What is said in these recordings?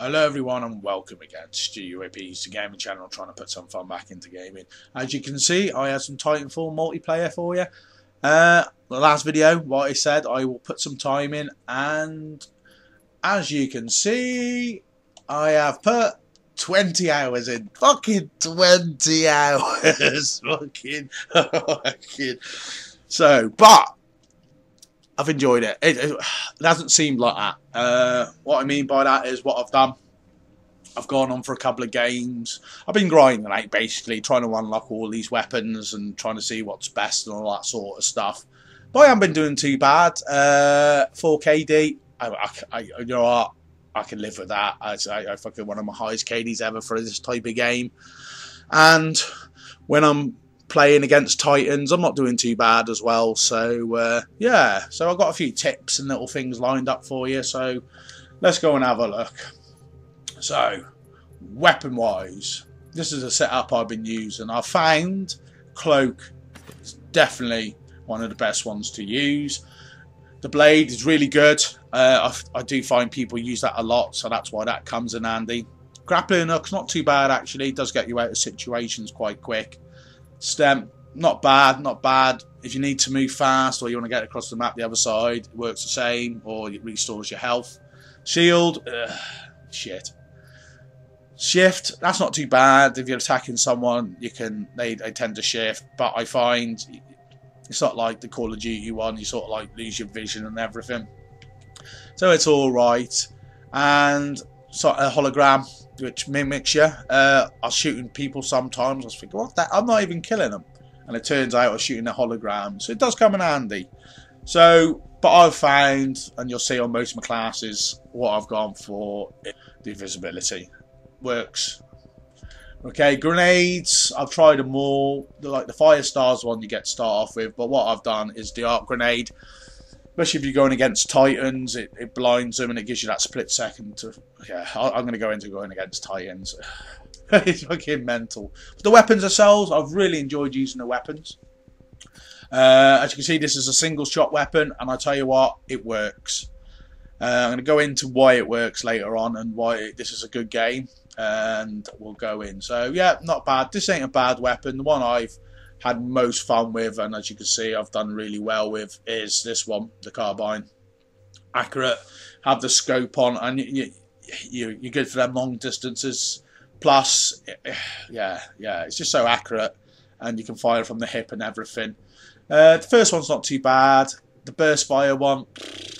Hello everyone and welcome again to Stuuhippys, the gaming channel trying to put some fun back into gaming. As you can see, I have some Titanfall multiplayer for you. The last video, what I said, I will put some time in, and as you can see, I have put 20 hours in. Fucking 20 hours. fucking. So, but I've enjoyed it. It hasn't seemed like that. What I mean by that is what I've done. I've gone on for a couple of games. I've been grinding out, basically, trying to unlock all these weapons and trying to see what's best and all that sort of stuff. But I haven't been doing too bad. 4KD, you know what? I can live with that. I fucking one of my highest KDs ever for this type of game. And when I'm playing against Titans, I'm not doing too bad as well. So yeah, so I've got a few tips and little things lined up for you. So let's go and have a look. So weapon wise, this is a setup I've been using. I found cloak is definitely one of the best ones to use. The blade is really good. I do find people use that a lot, so that's why that comes in handy. Grappling hook's not too bad actually. It does get you out of situations quite quick. Stem, not bad, not bad. If you need to move fast or you want to get across the map the other side, it works the same, or it restores your health. Shield, shit. Shift, that's not too bad. If you're attacking someone, you can they tend to shift, but I find it's not like the Call of Duty one. You sort of like lose your vision and everything. So it's all right. And so a hologram, which mimics you. I was shooting people sometimes. I was thinking, what? I'm not even killing them. And it turns out I was shooting a hologram. So it does come in handy. So, but I've found, and you'll see on most of my classes, what I've gone for, the invisibility. Works. Okay, grenades, I've tried them all. Like the fire stars one you get to start off with. But what I've done is the arc grenade. Especially if you're going against Titans, it blinds them and it gives you that split second to... Yeah, I'm going to go into going against Titans. It's fucking mental. But the weapons themselves, I've really enjoyed using the weapons. As you can see, this is a single shot weapon, and I tell you what, it works. I'm going to go into why it works later on and why this is a good game, and we'll go in. So yeah, not bad. This ain't a bad weapon. The one I've had most fun with, and as you can see I've done really well with, is this one, the carbine. Accurate, have the scope on, and you're good for them long distances. Plus, yeah, it's just so accurate, and you can fire from the hip and everything. The first one's not too bad. The burst fire one,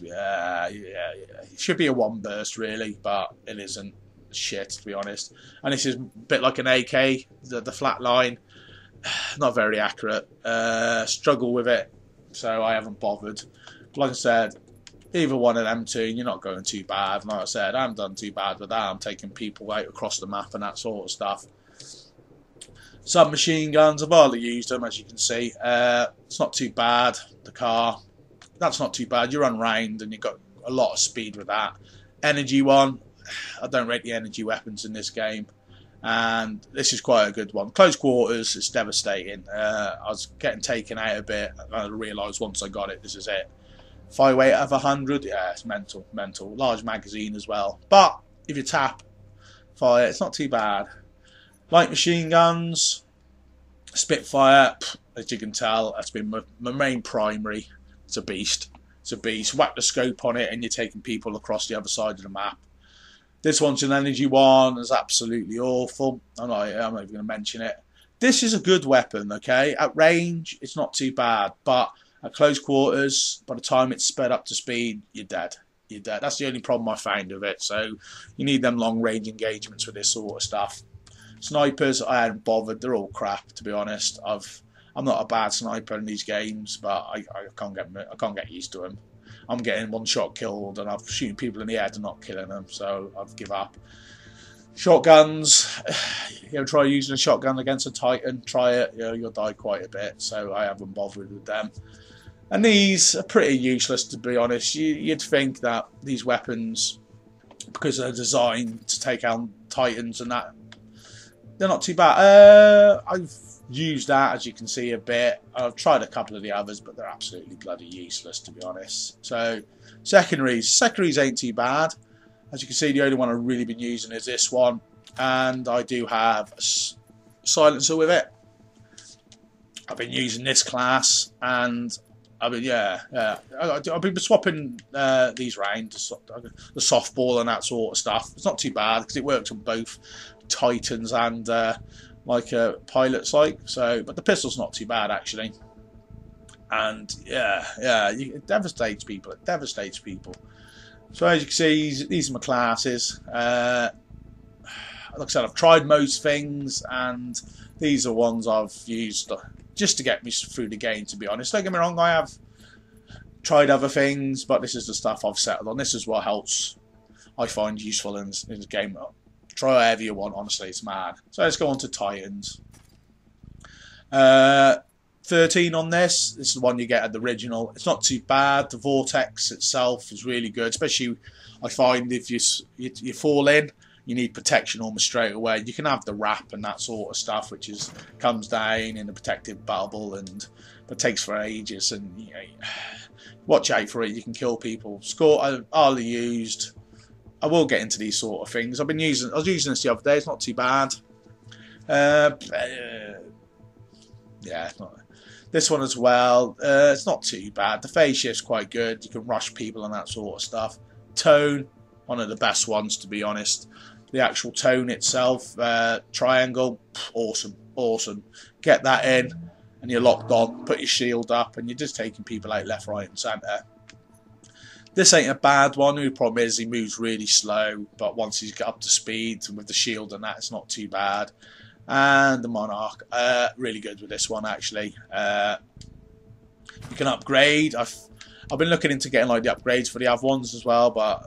yeah, it should be a one burst really, but it isn't. Shit, to be honest. And this is a bit like an AK, the flat line. Not very accurate. Struggle with it, so I haven't bothered. Like I said, either one of them two, you're not going too bad. Like I said, I haven't done too bad with that. I'm taking people out across the map and that sort of stuff. Submachine guns, I've hardly used them, as you can see. It's not too bad. The car, that's not too bad. You run round and you've got a lot of speed with that. Energy one, I don't rate the energy weapons in this game. And this is quite a good one. Close quarters, it's devastating. I was getting taken out a bit, and I realised once I got it, this is it. Fire weight of 100, yeah, it's mental. Large magazine as well. But if you tap fire, it's not too bad. Light machine guns, Spitfire, as you can tell, that's been my main primary. It's a beast. It's a beast. Whack the scope on it, and you're taking people across the other side of the map. This one's an energy one. It's absolutely awful. I'm not even going to mention it. This is a good weapon, okay? At range, it's not too bad. But at close quarters, by the time it's sped up to speed, you're dead. You're dead. That's the only problem I found with it. So you need them long-range engagements with this sort of stuff. Snipers, I hadn't bothered. They're all crap, to be honest. I'm not a bad sniper in these games, but I can't get used to them. I'm getting one shot killed, and I'm shooting people in the head and not killing them, so I've given up. Shotguns, you know, try using a shotgun against a Titan. Try it, you know, you'll die quite a bit, so I haven't bothered with them. And these are pretty useless, to be honest. You'd think that these weapons, because they're designed to take out Titans and that, they're not too bad. I've used that, as you can see, a bit. I've tried a couple of the others, but they're absolutely bloody useless, to be honest. So secondaries ain't too bad. As you can see, the only one I've really been using is this one, and I do have a silencer with it. I've been using this class, and I've been swapping these round, the softball and that sort of stuff. It's not too bad because it works on both Titans and like a pilot's like. So, but the pistol's not too bad actually. And it devastates people. It devastates people. So as you can see, these are my classes. Like I said, I've tried most things, and these are ones I've used just to get me through the game, to be honest. Don't get me wrong, I have tried other things, but this is the stuff I've settled on. This is what helps, I find useful in this game. Try whatever you want, honestly, it's mad. So let's go on to Titans. 13 on this. This is the one you get at the original. It's not too bad. The vortex itself is really good, especially I find if you fall in, you need protection almost straight away. You can have the wrap and that sort of stuff, which comes down in a protective bubble, but takes for ages. And you know, watch out for it. You can kill people. Score. I hardly used. I will get into these sort of things. I was using this the other day. It's not too bad. Yeah, this one as well. It's not too bad. The phase shift's quite good. You can rush people and that sort of stuff. Tone, one of the best ones, to be honest. The actual tone itself, triangle, awesome. Get that in, and you're locked on. Put your shield up, and you're just taking people out left, right, and centre. This ain't a bad one. The problem is he moves really slow, but once he's got up to speed with the shield and that, it's not too bad. And the Monarch, really good with this one actually. You can upgrade. I've been looking into getting like the upgrades for the other ones as well, but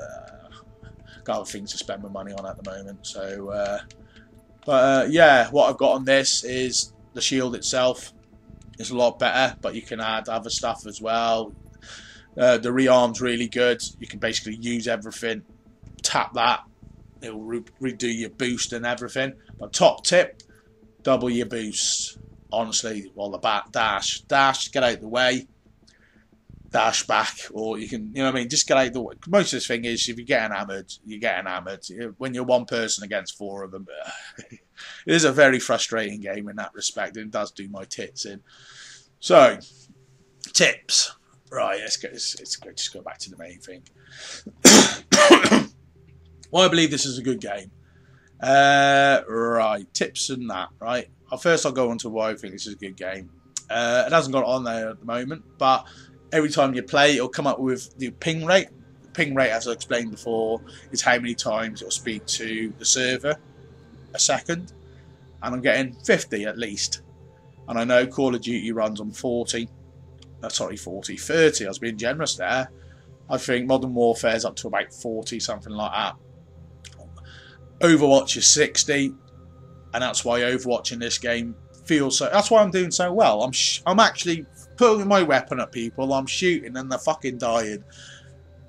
got other things to spend my money on at the moment. So, yeah, what I've got on this is the shield itself is a lot better, but you can add other stuff as well. The rearm's really good. You can basically use everything. Tap that, it will redo your boost and everything. But top tip, double your boost. Honestly, well, the back dash, get out the way, dash back, or you can, you know what I mean, just get out the way. Most of this thing is, if you're getting hammered, you're getting hammered. When you're one person against four of them, it is a very frustrating game in that respect. It does do my tits in. So, tips. Right, let's just go back to the main thing. Well, I believe this is a good game. Right, tips and that, right? First I'll go on to why I think this is a good game. It hasn't got it on there at the moment, but every time you play, it'll come up with the ping rate. The ping rate, as I explained before, is how many times it'll speak to the server a second. And I'm getting 50 at least. And I know Call of Duty runs on 40. 30. I was being generous there. I think Modern Warfare is up to about 40, something like that. Overwatch is 60, and that's why Overwatch in this game feels so. That's why I'm doing so well. I'm actually putting my weapon at people. I'm shooting, and they're fucking dying,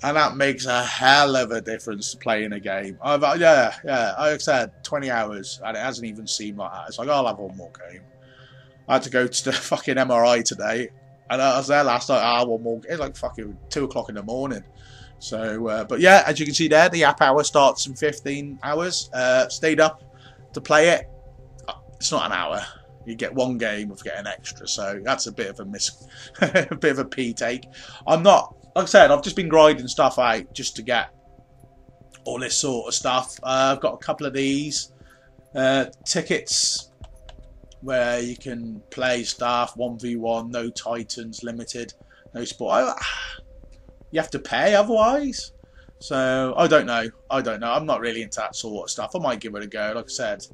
and that makes a hell of a difference to playing a game. Yeah. Like I said, 20 hours, and it hasn't even seemed like that. It's like, I'll have one more game. I had to go to the fucking MRI today. And I was there last night, one more. It's like fucking 2 o'clock in the morning. So, but yeah, as you can see there, the app hour starts in 15 hours. Stayed up to play it. It's not an hour. You get one game of getting extra. So that's a bit of a a bit of a pee take. I'm not, like I said, I've just been grinding stuff out just to get all this sort of stuff. I've got a couple of these tickets, where you can play stuff 1v1, no Titans, limited, no sport. You have to pay otherwise. So I don't know. I'm not really into that sort of stuff. I might give it a go, like I said.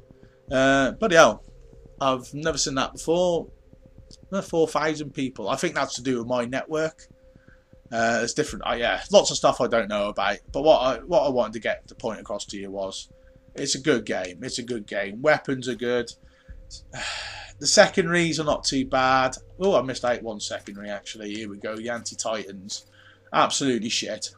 But yeah, I've never seen that before. 4,000 people. I think that's to do with my network. It's different. Yeah, lots of stuff I don't know about. But what I wanted to get the point across to you was, it's a good game. It's a good game. Weapons are good. The secondaries are not too bad. Oh, I missed out one secondary actually. Here we go. The anti-Titans. Absolutely shit.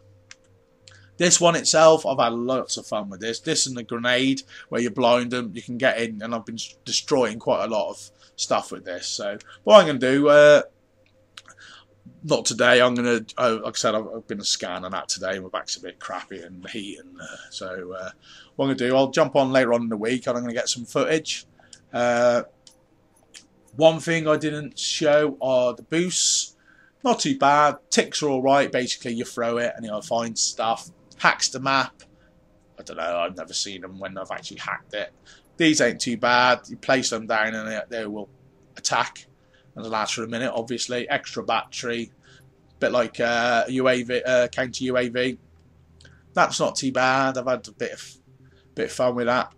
This one itself, I've had lots of fun with this. This and the grenade, where you blind them, you can get in, and I've been destroying quite a lot of stuff with this. So what I'm going to do, not today. I'm gonna, like I said, I've been a scan on that today. My back's a bit crappy and the heat, and so what I'm gonna do, I'll jump on later on in the week, and I'm gonna get some footage. One thing I didn't show are the boosts. Not too bad. Ticks are all right. Basically, you throw it and you'll find stuff. Hacks the map. I don't know. I've never seen them when I've actually hacked it. These ain't too bad. You place them down and they will attack. And it'll last for a minute, obviously. Extra battery. Bit like UAV, counter UAV. That's not too bad. I've had a bit of fun with that.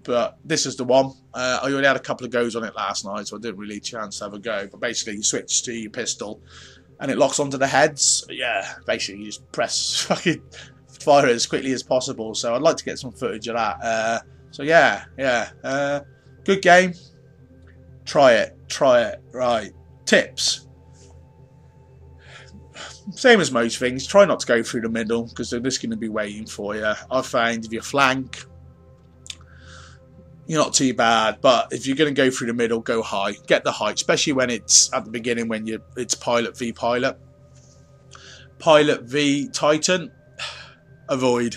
But this is the one. I already had a couple of goes on it last night, so I didn't really chance to have a go. But basically, you switch to your pistol, and it locks onto the heads. Yeah, basically, you just press fucking fire it as quickly as possible. So I'd like to get some footage of that. So yeah, good game. Try it. Right. Tips. Same as most things. Try not to go through the middle because they're just going to be waiting for you. I found if you flank, you're not too bad, but if you're going to go through the middle, go high. Get the height, especially when it's at the beginning when it's pilot v pilot. Pilot v Titan, avoid.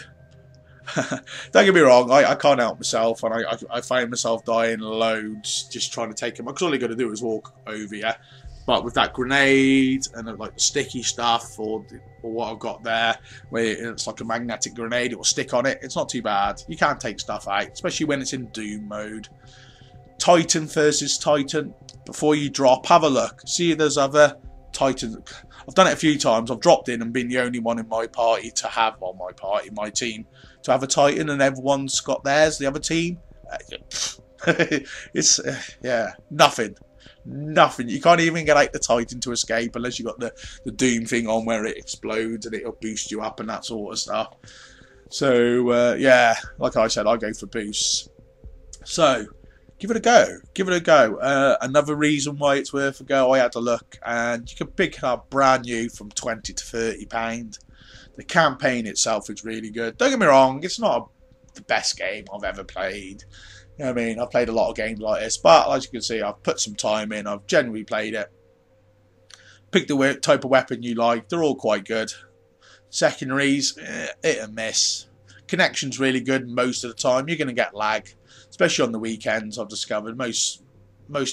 Don't get me wrong, I can't help myself, and I find myself dying loads just trying to take him, because all you got to do is walk over, yeah? But with that grenade and like the sticky stuff or what I've got there, where it's like a magnetic grenade, it will stick on it. It's not too bad. You can't take stuff out, especially when it's in Doom mode. Titan versus Titan. Before you drop, have a look. See if there's other Titans. I've done it a few times. I've dropped in and been the only one in my party to have, well, my team, to have a Titan, and everyone's got theirs, the other team. It's, yeah, nothing. Nothing. You can't even get out the Titan to escape unless you got the Doom thing on where it explodes and it'll boost you up and that sort of stuff. So yeah, like I said, I go for boosts. So give it a go. Give it a go. Another reason why it's worth a go, I had to look, and you can pick it up brand new from £20 to £30. The campaign itself is really good. Don't get me wrong, it's not the best game I've ever played. You know what I mean? I've played a lot of games like this, but as you can see, I've put some time in. I've generally played it. Pick the type of weapon you like. They're all quite good. Secondaries, hit and miss. Connection's really good most of the time. You're going to get lag, especially on the weekends. I've discovered most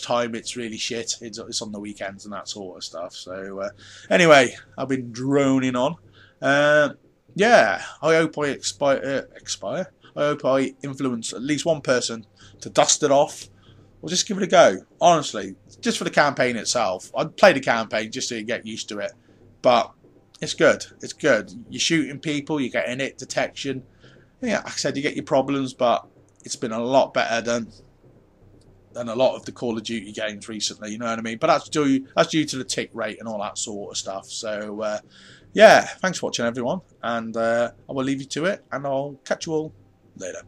time it's really shit. It's on the weekends and that sort of stuff. So anyway, I've been droning on. Yeah, I hope I expire. I hope I influence at least one person to dust it off, or just give it a go. Honestly, just for the campaign itself. I'd play the campaign just to get used to it, but it's good. It's good. You're shooting people, you're getting hit detection. Yeah, like I said, you get your problems, but it's been a lot better than a lot of the Call of Duty games recently. You know what I mean? But that's due to the tick rate and all that sort of stuff. So yeah, thanks for watching, everyone, and I will leave you to it, and I'll catch you all later.